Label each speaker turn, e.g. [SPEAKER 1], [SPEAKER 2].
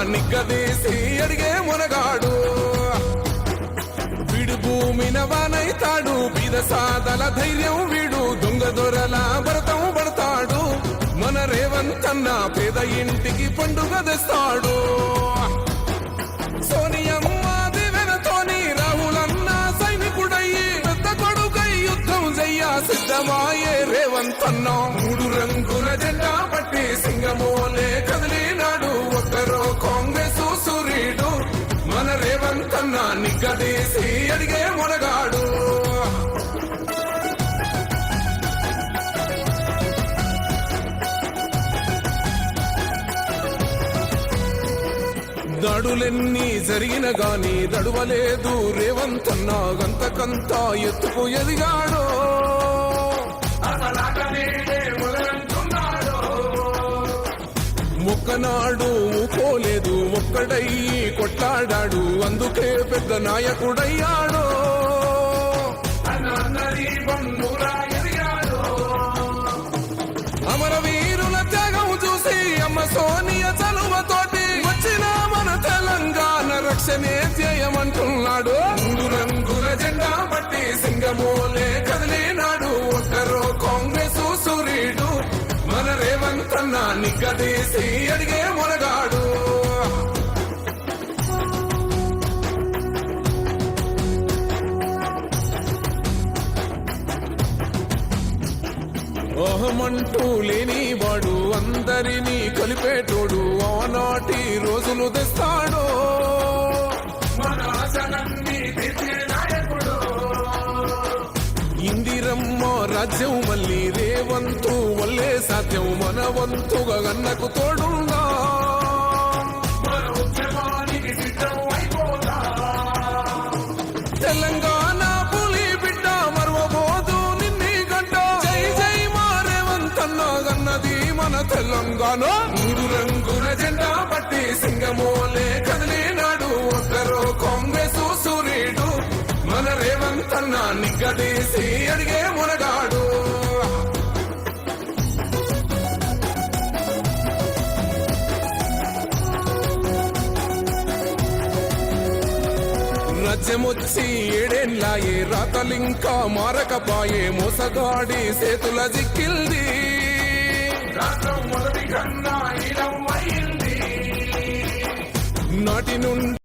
[SPEAKER 1] నిగ్గదీసి అడిగే మునగాడు వీడు భూమిన వానైతాడు బీద సాదల ధైర్యం వీడు దొంగ దొరల భరతం పడతాడు మన రేవంత్ అన్న పేద ఇంటికి పండుగ తెస్తాడు సోనియమ్మ దివెనతోని రాహులన్న సైనికుడయ్యి పెద్ద కొడుకై యుద్ధం చెయ్య సిద్ధమాయే రేవంత్ అన్న మూడు రంగుల జెండా పట్టి సింగమోలే కదిలినాడు ఒక్కరో కాంగ్రెస్ సూర్యుడు మన రేవంత్ అన్న నిగ్గదీసి అడిగే మునగాడు దాడులెన్ని జరిగిన గాని దడువలేదు రేవంత్ అన్న గంతకంతా ఎత్తుకు ఎదిగాడు మొక్కనాడు ఊకోలేదు ఒక్కడయ్యి కొట్లాడాడు అందుకే పెద్ద నాయకుడయ్యాడు అమరవీరుల త్యాగం చూసి అమ్మ సోనియ చలువతోటి వచ్చిన మన తెలంగాణ రక్షణే చేయమంటున్నాడు మూడు రంగుల జెండా పట్టి సింగమోలే కదిలినాడు ఒక్కరో కాంగ్రెస్ సూర్యుడు మన రేవంత్ అన్న నిగ్గదీసి అడిగే మునగాడు ఓహమంటూ లేనివాడు అందరినీ కలిపేటోడు ఆనాటి రోజులు తెస్తాడు ఇందిరమ్మ రాజ్యం మళ్ళీ రేవంతు వల్లే సాధ్యం మన వంతుగా గన్నకు తోడుందా తెలంగాణ పులి బిడ్డ మరవబోదు నిన్ని గంట జై జై మా రేవంత్ అన్న గన్నది మన తెలంగాణ మూడు రంగుల జెండా పట్టి సింగమోలే కదిలినాడు ఒక్కరో కాంగ్రెస్ సూర్యుడు మన రేవంత్ అన్న నిగ్గదీసి అడిగే మునగాడు రాజ్యమొచ్చి ఏడేళ్ళాయే రాతలింకా మారకపాయే మోసగాడి సేతుల జిక్కిల్ది నాటి నుండి